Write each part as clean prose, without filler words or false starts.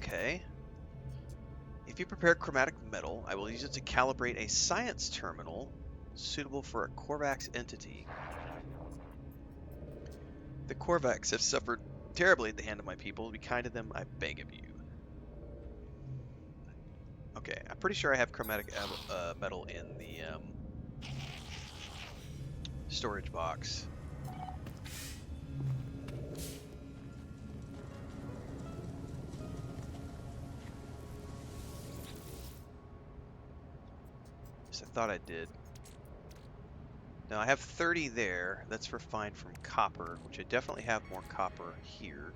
Okay. If you prepare chromatic metal, I will use it to calibrate a science terminal suitable for a Korvax entity. The Korvax have suffered terribly at the hand of my people. Be kind to them, I beg of you. Okay, I'm pretty sure I have chromatic metal in the storage box. Yes, I thought I did. Now I have 30 there. That's refined from copper, which I definitely have more copper here.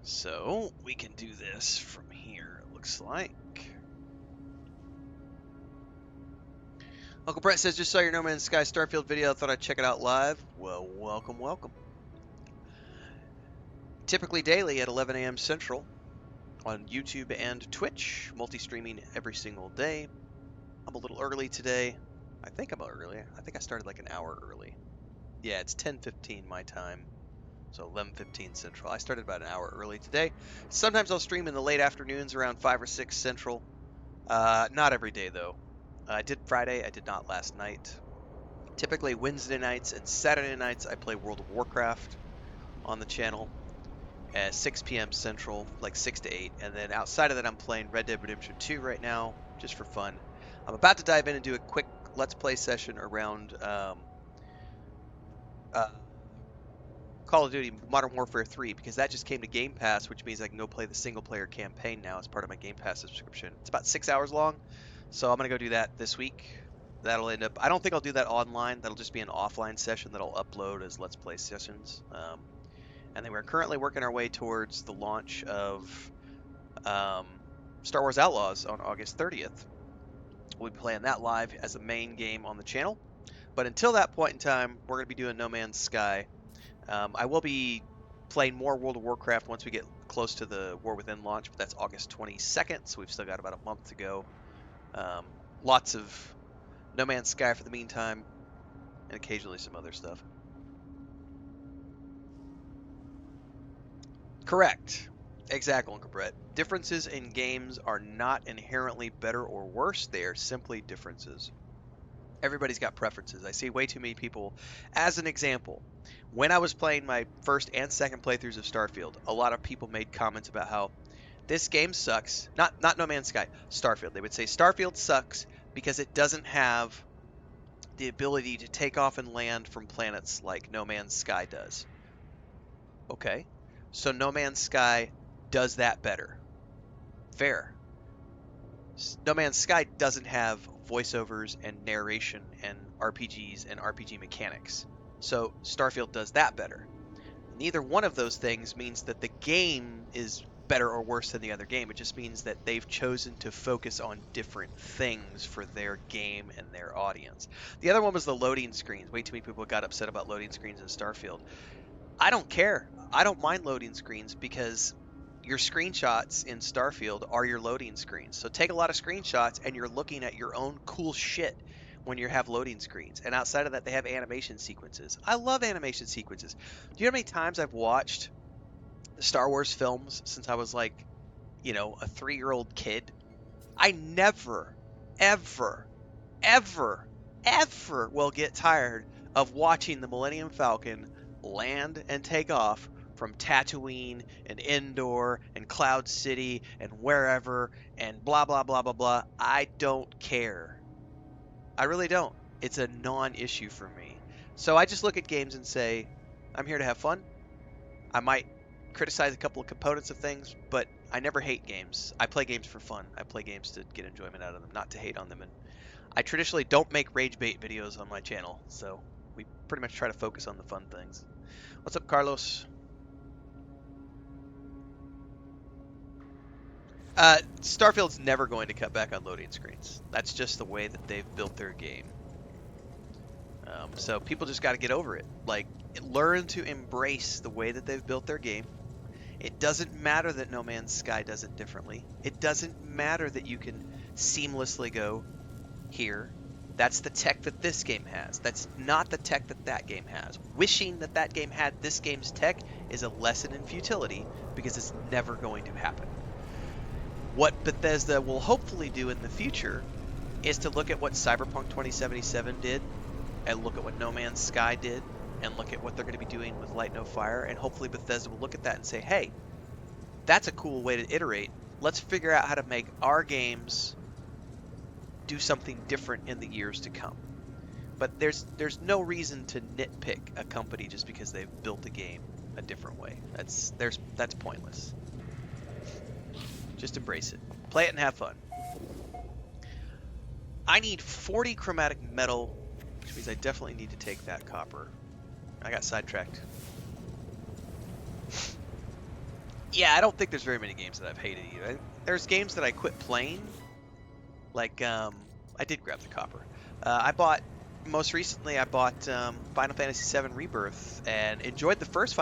So we can do this from here, it looks like. Uncle Brett says, just saw your No Man's Sky Starfield video. I thought I'd check it out live. Well, welcome, welcome. Typically daily at 11 a.m. Central on YouTube and Twitch. Multi-streaming every single day. I'm a little early today. I think I'm early. I think I started like an hour early. Yeah, it's 10:15 my time. So 11:15 Central. I started about an hour early today. Sometimes I'll stream in the late afternoons around 5 or 6 Central. Not every day though. I did Friday. I did not last night. Typically Wednesday nights and Saturday nights I play World of Warcraft on the channel at 6 p.m. Central, like 6 to 8. And then outside of that I'm playing Red Dead Redemption 2 right now, just for fun. I'm about to dive in and do a quick Let's Play session around Call of Duty Modern Warfare 3 because that just came to Game Pass, which means I can go play the single player campaign now as part of my Game Pass subscription. It's about 6 hours long, so I'm going to go do that this week. That'll end up, I don't think I'll do that online. That'll just be an offline session that I'll upload as Let's Play sessions. And then we're currently working our way towards the launch of Star Wars Outlaws on August 30th. We'll be playing that live as a main game on the channel. But until that point in time, we're going to be doing No Man's Sky. I will be playing more World of Warcraft once we get close to the War Within launch, but that's August 22nd, so we've still got about a month to go. Lots of No Man's Sky for the meantime, and occasionally some other stuff. Correct. Exactly, Uncle Brett. Differences in games are not inherently better or worse. They are simply differences. Everybody's got preferences. I see way too many people. As an example, when I was playing my first and second playthroughs of Starfield, a lot of people made comments about how this game sucks. Not No Man's Sky, Starfield. They would say Starfield sucks because it doesn't have the ability to take off and land from planets like No Man's Sky does. Okay, so No Man's Sky does that better. Fair. No Man's Sky doesn't have voiceovers and narration and RPGs and RPG mechanics. So Starfield does that better. Neither one of those things means that the game is better or worse than the other game. It just means that they've chosen to focus on different things for their game and their audience. The other one was the loading screens. Way too many people got upset about loading screens in Starfield. I don't care. I don't mind loading screens because your screenshots in Starfield are your loading screens. So take a lot of screenshots and you're looking at your own cool shit when you have loading screens. And outside of that, they have animation sequences. I love animation sequences. Do you know how many times I've watched the Star Wars films since I was like, a 3-year-old kid? I never, ever, ever, ever will get tired of watching the Millennium Falcon land and take off from Tatooine and Endor and Cloud City and wherever and blah, blah, blah, blah, blah. I don't care. I really don't. It's a non-issue for me. So I just look at games and say, I'm here to have fun. I might criticize a couple of components of things, but I never hate games. I play games for fun. I play games to get enjoyment out of them, not to hate on them. And I traditionally don't make rage bait videos on my channel, so we pretty much try to focus on the fun things. What's up, Carlos? Starfield's never going to cut back on loading screens. That's just the way that they've built their game. So people just got to get over it. Like, learn to embrace the way that they've built their game. It doesn't matter that No Man's Sky does it differently. It doesn't matter that you can seamlessly go here That's the tech that this game has. That's not the tech that that game has. Wishing that that game had this game's tech is a lesson in futility because it's never going to happen. What Bethesda will hopefully do in the future is to look at what Cyberpunk 2077 did, and look at what No Man's Sky did, and look at what they're going to be doing with Light No Fire, and hopefully Bethesda will look at that and say, hey, that's a cool way to iterate. Let's figure out how to make our games do something different in the years to come. But there's no reason to nitpick a company just because they've built a game a different way. That's pointless. Just embrace it. Play it and have fun. I need 40 chromatic metal, which means I definitely need to take that copper. I got sidetracked. Yeah, I don't think there's very many games that I've hated either. There's games that I quit playing. Like, I did grab the copper. Most recently, I bought Final Fantasy VII Rebirth and enjoyed the first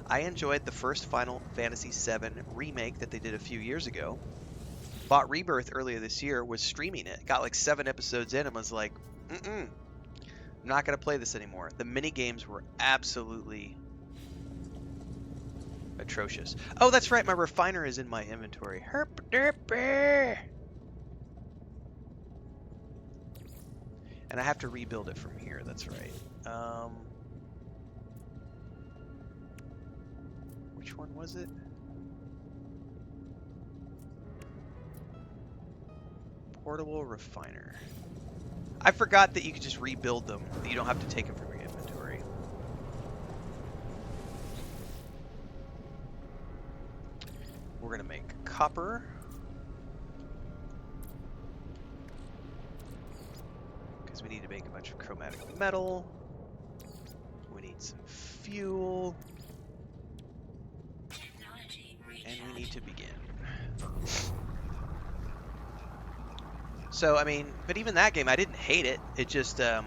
I enjoyed the first Final Fantasy VII remake that they did a few years ago. Bought Rebirth earlier this year, was streaming it. Got like 7 episodes in and was like, I'm not going to play this anymore. The mini games were absolutely atrocious. Oh, that's right. My refiner is in my inventory. Herp derp. And I have to rebuild it from here. That's right. Which one was it? Portable refiner. I forgot that you could just rebuild them. That you don't have to take them from your inventory. We're gonna make copper. Because we need to make a bunch of chromatic metal. We need some fuel. And we need to begin. So, I mean, but even that game, I didn't hate it. It just, the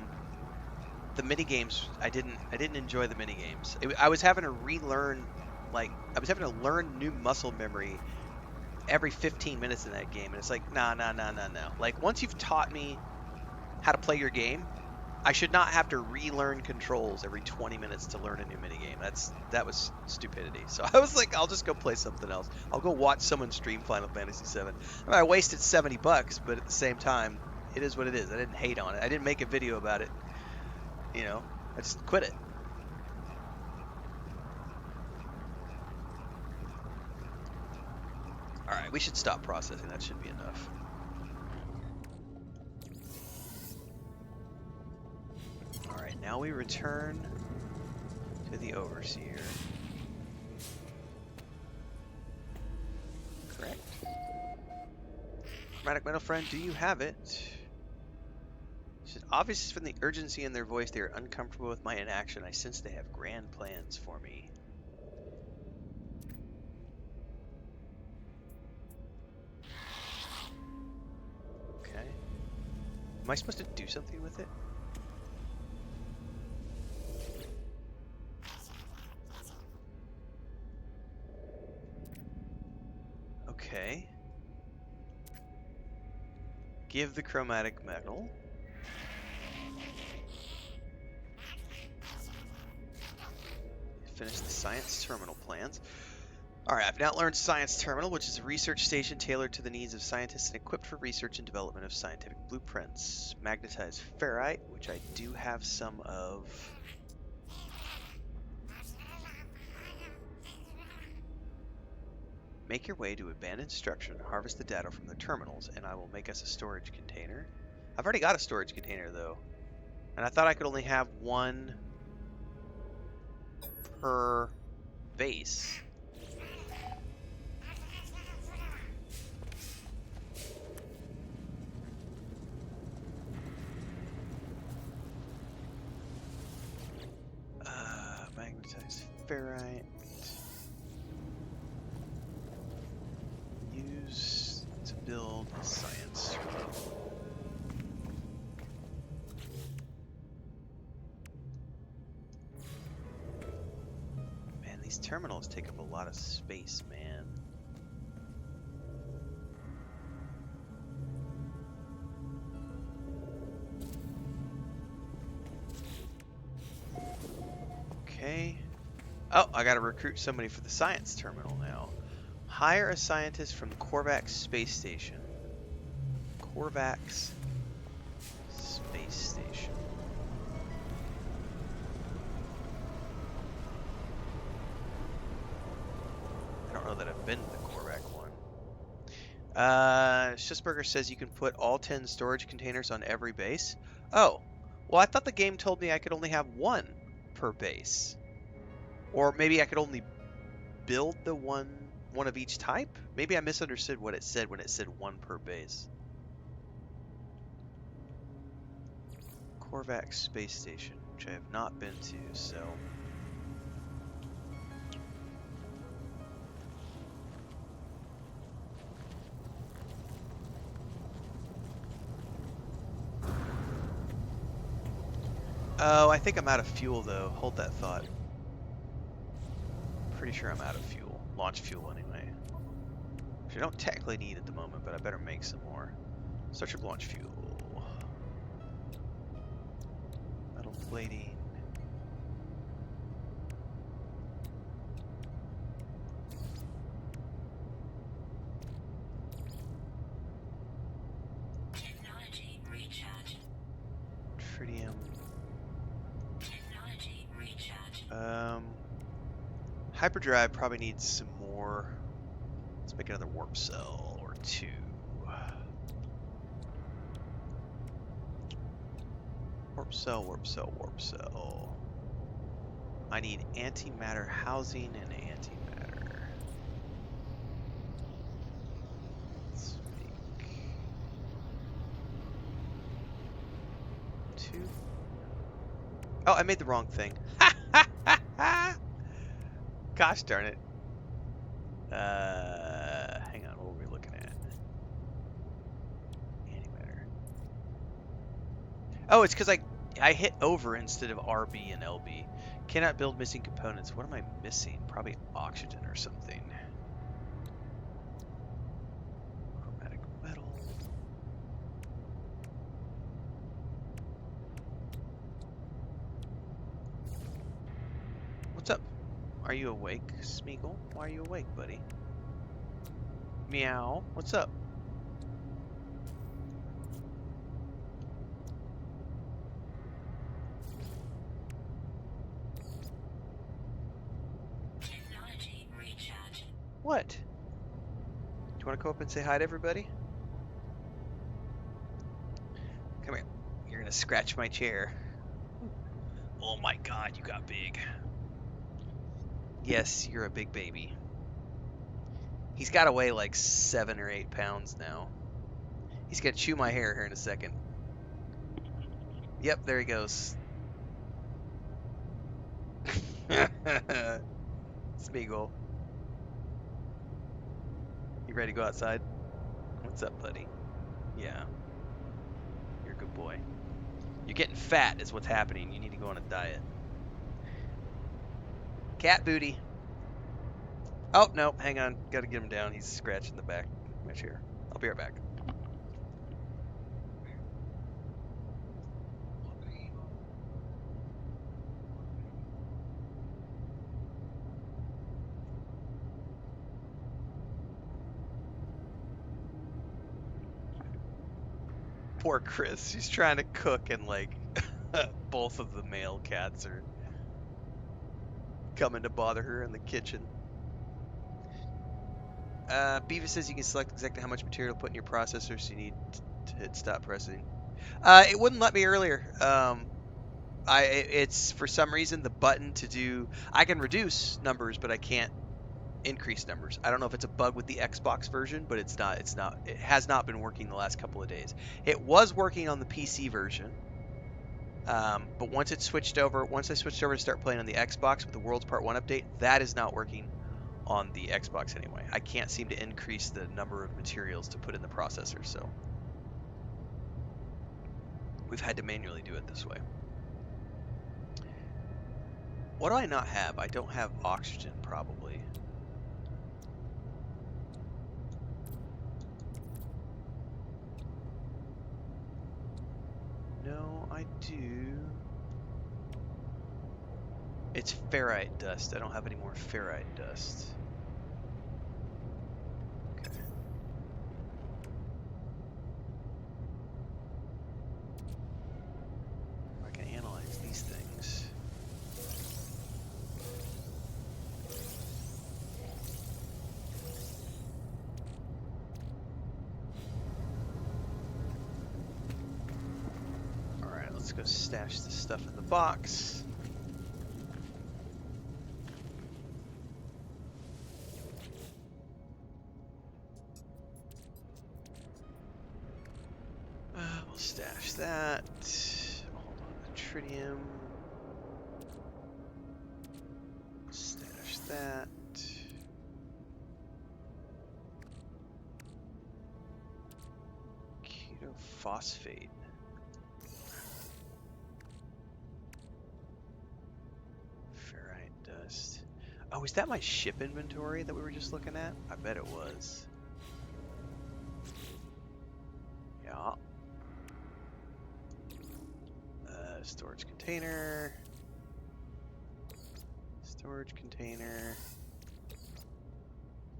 mini games, I didn't enjoy the mini games. I was having to relearn, like, I was having to learn new muscle memory every 15 minutes in that game. And it's like, no. Like, once you've taught me how to play your game, I should not have to relearn controls every 20 minutes to learn a new minigame. That was stupidity. So I was like, I'll just go play something else. I'll go watch someone stream Final Fantasy VII. I mean, I wasted $70, but at the same time, it is what it is. I didn't hate on it. I didn't make a video about it. You know, I just quit it. All right, we should stop processing. That should be enough. Alright, now we return to the Overseer. Correct. Chromatic metal friend, do you have it? It's obvious from the urgency in their voice they are uncomfortable with my inaction. I sense they have grand plans for me. Okay. Am I supposed to do something with it? Okay. Give the chromatic metal. Finish the science terminal plans. Alright, I've now learned Science Terminal, which is a research station tailored to the needs of scientists and equipped for research and development of scientific blueprints. Magnetized ferrite, which I do have some of. Make your way to abandoned structure and harvest the data from the terminals, and I will make us a storage container. I've already got a storage container, though. And I thought I could only have one per base. Magnetized ferrite. Use to build a science terminal. Man, these terminals take up a lot of space, man. Oh, I gotta recruit somebody for the science terminal now. Hire a scientist from the Korvax space station. Korvax space station. I don't know that I've been to the Korvax one. Schussberger says you can put all 10 storage containers on every base. Oh, well, I thought the game told me I could only have one per base. Or maybe I could only build the one of each type? Maybe I misunderstood what it said when it said one per base. Korvax space station, which I have not been to, so... Oh, I think I'm out of fuel, though. Hold that thought. Pretty sure I'm out of fuel. Launch fuel, anyway. Which I don't technically need at the moment, but I better make some more. Starship launch fuel. Metal plating. Technology recharge. Tritium. Technology recharge. Hyperdrive probably needs some more. Let's make another warp cell or two. Warp cell, warp cell, warp cell. I need antimatter housing and antimatter. Let's make two. Oh, I made the wrong thing. Gosh darn it. Hang on, what were we looking at? Antimatter. Oh, it's because I hit over instead of RB and LB. Cannot build missing components. What am I missing? Probably oxygen or something. Chromatic metal. What's up? Are you awake, Smeagol? Why are you awake, buddy? Meow. What's up? Technology recharge. What? Do you want to go up and say hi to everybody? Come here. You're gonna scratch my chair. Oh my god, you got big. Yes, you're a big baby. He's got to weigh like 7 or 8 pounds now. He's gonna chew my hair here in a second. Yep, there he goes. Smeagol. You ready to go outside? What's up, buddy? Yeah. You're a good boy. You're getting fat is what's happening. You need to go on a diet. Cat booty. Oh, no, hang on. Gotta get him down. He's scratching the back of my chair. I'll be right back. Poor Chris. She's trying to cook and like both of the male cats are coming to bother her in the kitchen. Beavis says you can select exactly how much material to put in your processor, so you need to hit stop pressing. It wouldn't let me earlier. It's for some reason the button to do. I can reduce numbers, but I can't increase numbers. I don't know if it's a bug with the Xbox version, but it's not. It's not. It has not been working the last couple of days. It was working on the PC version. But once I switched over to start playing on the Xbox with the World's Part 1 update, that is not working on the Xbox anyway. I can't seem to increase the number of materials to put in the processor, so we've had to manually do it this way. What do I not have? I don't have oxygen, probably. No, I do. It's ferrite dust. I don't have any more ferrite dust. Okay. I can analyze these things. Alright, let's go stash this stuff in the box. We'll stash that. Hold on, the tritium. Stash that. Ketophosphate. Ferrite dust. Oh, is that my ship inventory that we were just looking at? I bet it was. Yeah. Storage container. Storage container.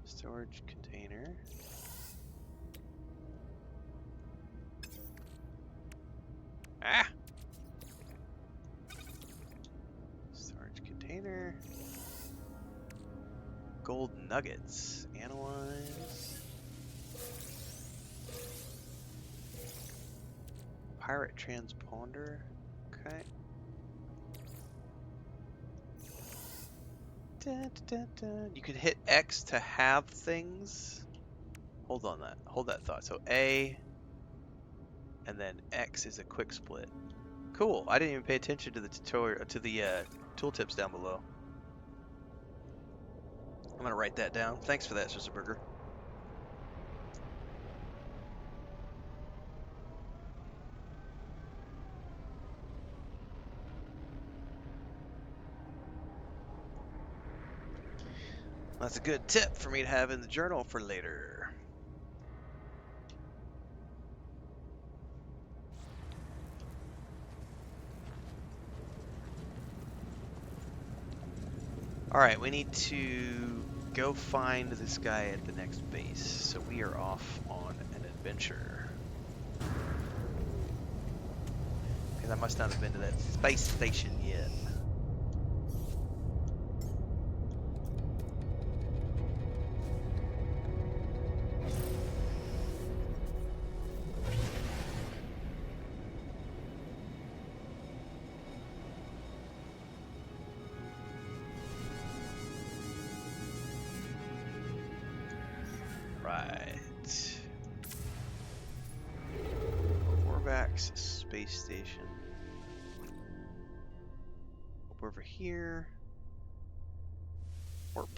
Storage container. Ah! Storage container. Gold nuggets. Analyze. Pirate transponder. Okay. Dun, dun, dun. You can hit X to have things. Hold on that. Hold that thought. So A, and then X is a quick split. Cool. I didn't even pay attention to the tutorial, to the tooltips down below. I'm gonna write that down. Thanks for that, Sister Burger. That's a good tip for me to have in the journal for later. Alright, we need to go find this guy at the next base. So we are off on an adventure. Because I must not have been to that space station yet. Space station. Over here. Warp.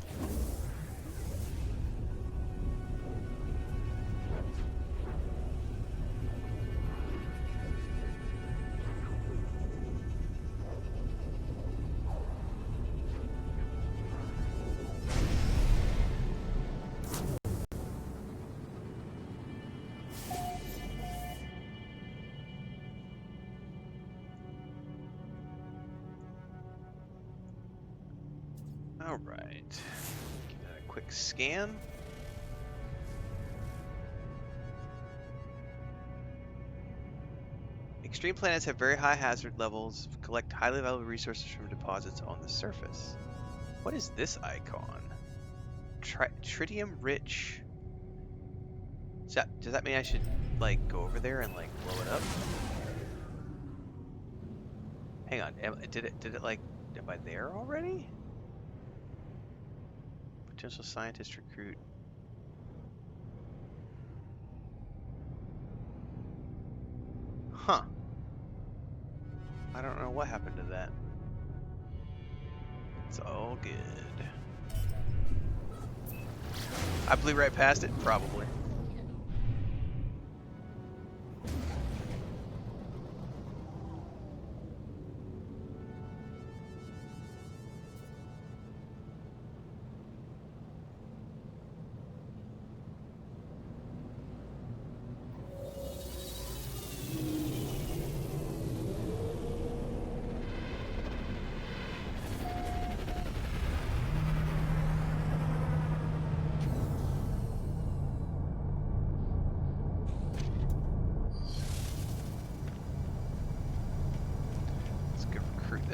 Alright, give that a quick scan. Extreme planets have very high hazard levels, collect highly valuable resources from deposits on the surface. What is this icon? Tritium rich. Does that mean I should, like, go over there and, like, blow it up? Hang on, did it, like, am I there already? Potential scientist recruit. Huh. I don't know what happened to that. It's all good. I blew right past it? Probably.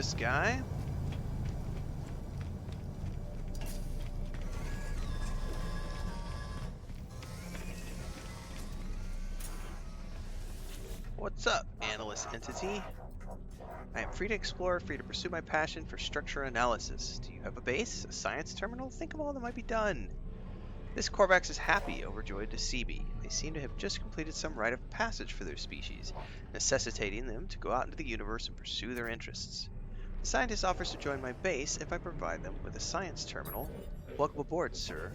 this guy. What's up, analyst entity? I am free to explore, free to pursue my passion for structure analysis. Do you have a base, a science terminal? Think of all that might be done. This Corvax is happy, overjoyed to see me. They seem to have just completed some rite of passage for their species, necessitating them to go out into the universe and pursue their interests. The scientist offers to join my base if I provide them with a science terminal. Welcome aboard, sir.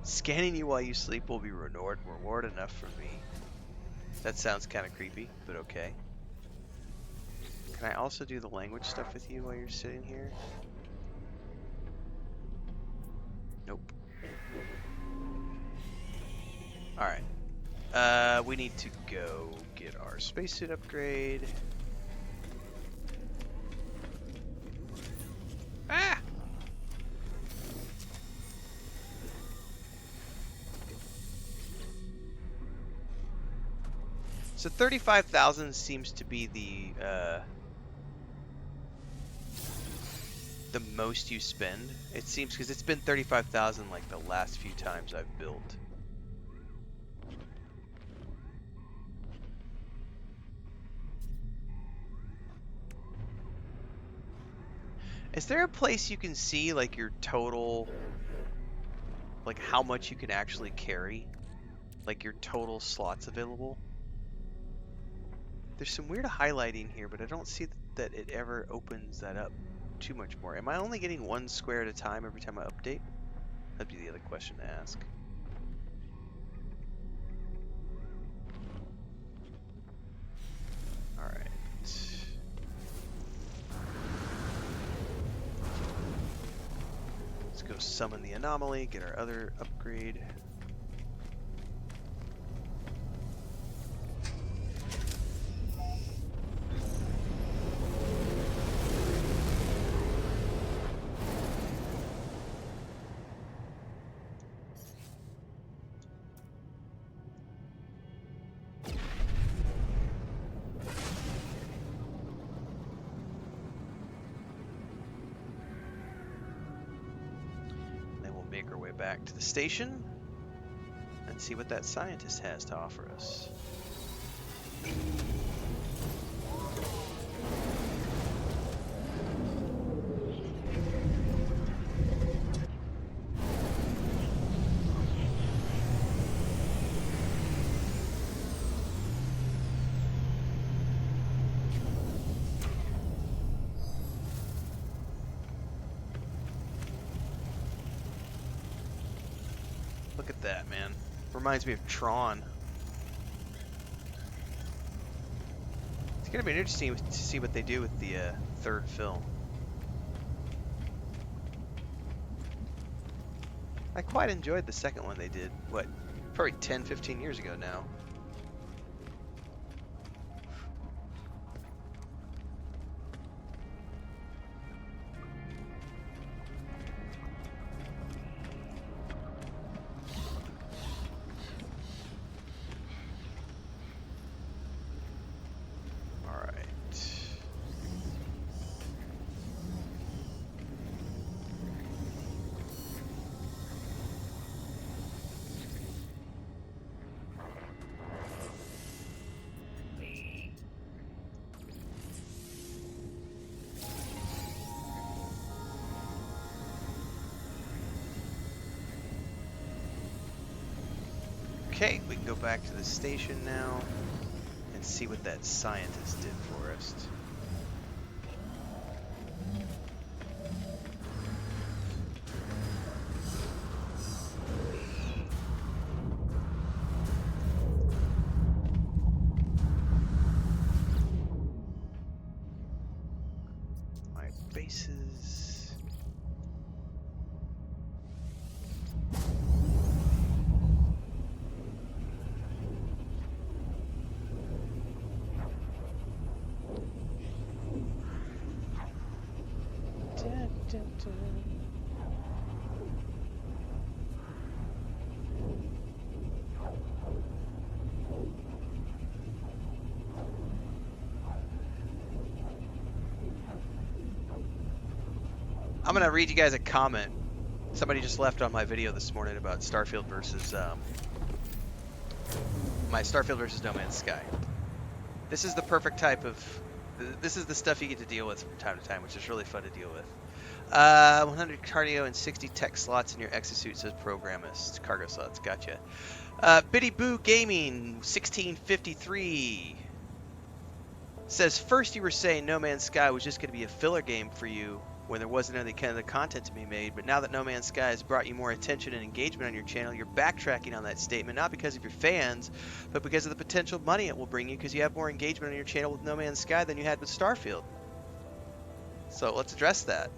Scanning you while you sleep will be reward enough for me. That sounds kind of creepy, but okay. Can I also do the language stuff with you while you're sitting here? Nope. Alright. We need to go get our spacesuit upgrade. Ah! So 35,000 seems to be the most you spend. It seems because it's been 35,000 like the last few times I've built. Is there a place you can see like your total, like how much you can actually carry? Like your total slots available? There's some weird highlighting here, but I don't see that it ever opens that up too much more. Am I only getting one square at a time every time I update? That'd be the other question to ask. Alright. Let's go summon the anomaly, get our other upgrade. Make our way back to the station and see what that scientist has to offer us. Look at that, man. Reminds me of Tron. It's gonna be interesting to see what they do with the third film. I quite enjoyed the second one they did, what, probably 10, 15 years ago now. Okay, we can go back to the station now and see what that scientist did for us. My bases. I'm gonna read you guys a comment somebody just left on my video this morning about Starfield versus my Starfield versus No Man's Sky. This is the perfect type of. This is the stuff you get to deal with from time to time, which is really fun to deal with. 100 cardio and 60 tech slots in your exosuit, says programmist. Cargo slots, gotcha. Biddy Boo Gaming 1653 says, first you were saying No Man's Sky was just going to be a filler game for you when there wasn't any kind of content to be made, but now that No Man's Sky has brought you more attention and engagement on your channel, you're backtracking on that statement, not because of your fans, but because of the potential money it will bring you, because you have more engagement on your channel with No Man's Sky than you had with Starfield. So let's address that.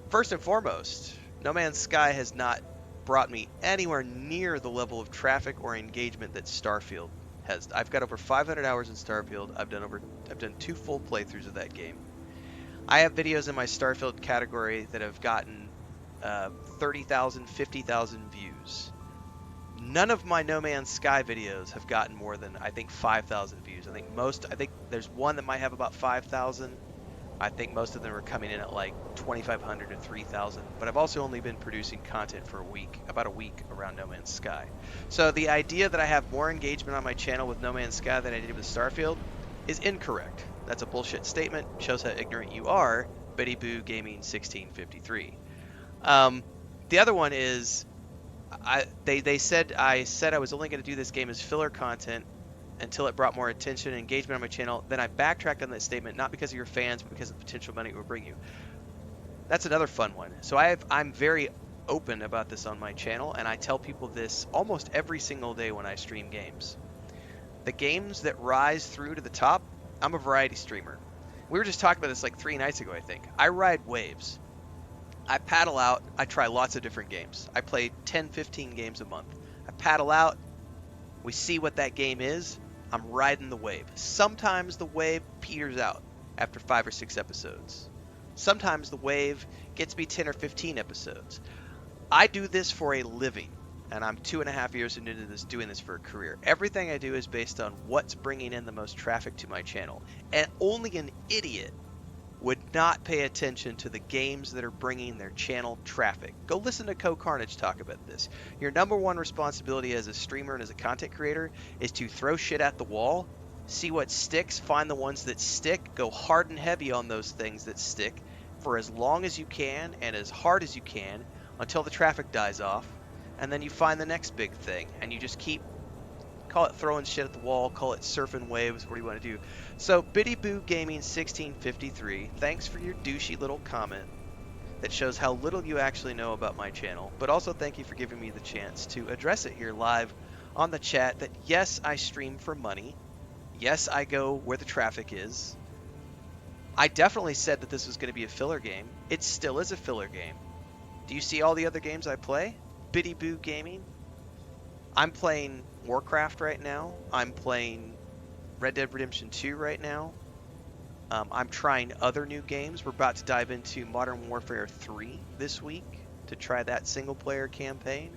First and foremost, No Man's Sky has not brought me anywhere near the level of traffic or engagement that Starfield has. I've got over 500 hours in Starfield. I've done 2 full playthroughs of that game. I have videos in my Starfield category that have gotten 30,000, 50,000 views. None of my No Man's Sky videos have gotten more than, I think, 5,000 views. I think there's one that might have about 5,000. I think most of them are coming in at like 2,500 to 3,000. But I've also only been producing content for about a week around No Man's Sky. So the idea that I have more engagement on my channel with No Man's Sky than I did with Starfield is incorrect. That's a bullshit statement. Shows how ignorant you are. Betty Boo Gaming 1653. The other one is, they said I was only going to do this game as filler content until it brought more attention and engagement on my channel. Then I backtracked on that statement, not because of your fans, but because of the potential money it will bring you. That's another fun one. So I'm very open about this on my channel, and I tell people this almost every single day when I stream games. The games that rise through to the top, I'm a variety streamer. We were just talking about this like 3 nights ago, I think. I ride waves. I paddle out. I try lots of different games. I play 10, 15 games a month. I paddle out. We see what that game is. I'm riding the wave. Sometimes the wave peters out after 5 or 6 episodes. Sometimes the wave gets me 10 or 15 episodes. I do this for a living, and I'm 2.5 years into this, doing this for a career. Everything I do is based on what's bringing in the most traffic to my channel. And only an idiot would not pay attention to the games that are bringing their channel traffic. Go listen to Carnage talk about this. Your number one responsibility as a streamer and as a content creator is to throw shit at the wall, see what sticks, find the ones that stick, go hard and heavy on those things that stick for as long as you can and as hard as you can until the traffic dies off, and then you find the next big thing, and you just keep, call it throwing shit at the wall, call it surfing waves, what do you want to do? So, Biddy Boo Gaming 1653, thanks for your douchey little comment that shows how little you actually know about my channel, but also thank you for giving me the chance to address it here live on the chat that yes, I stream for money. Yes, I go where the traffic is. I definitely said that this was going to be a filler game. It still is a filler game. Do you see all the other games I play? Biddy Boo Gaming? I'm playing Warcraft right now. I'm playing Red Dead Redemption 2 right now. I'm trying other new games. We're about to dive into Modern Warfare 3 this week to try that single-player campaign.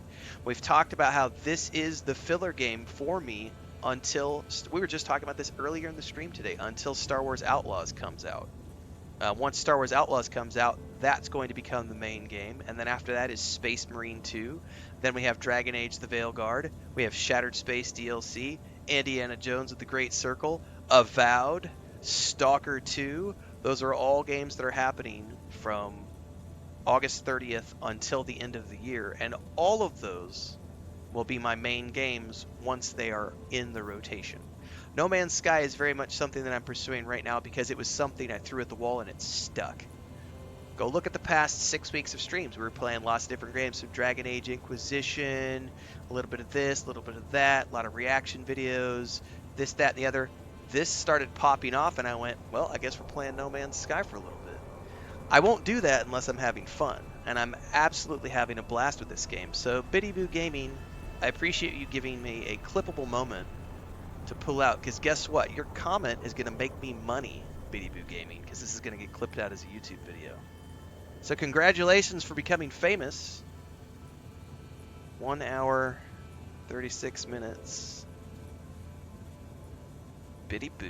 We've talked about how this is the filler game for me until, we were just talking about this earlier in the stream today, until Star Wars Outlaws comes out. Once Star Wars Outlaws comes out, that's going to become the main game, and then after that is Space Marine 2. Then we have Dragon Age the Veilguard. We have Shattered Space DLC, Indiana Jones of the Great Circle, Avowed, Stalker 2. Those are all games that are happening from August 30th until the end of the year, and all of those will be my main games once they are in the rotation. No Man's Sky is very much something that I'm pursuing right now because it was something I threw at the wall and it stuck. Go look at the past 6 weeks of streams. We were playing lots of different games, so Dragon Age Inquisition, a little bit of this, a little bit of that, a lot of reaction videos, this, that, and the other. This started popping off and I went, well, I guess we're playing No Man's Sky for a little bit. I won't do that unless I'm having fun, and I'm absolutely having a blast with this game. So Biddy Boo Gaming, I appreciate you giving me a clippable moment to pull out, because guess what? Your comment is going to make me money, Biddy Boo Gaming, because this is going to get clipped out as a YouTube video. So congratulations for becoming famous. 1 hour, 36 minutes. Biddy Boo.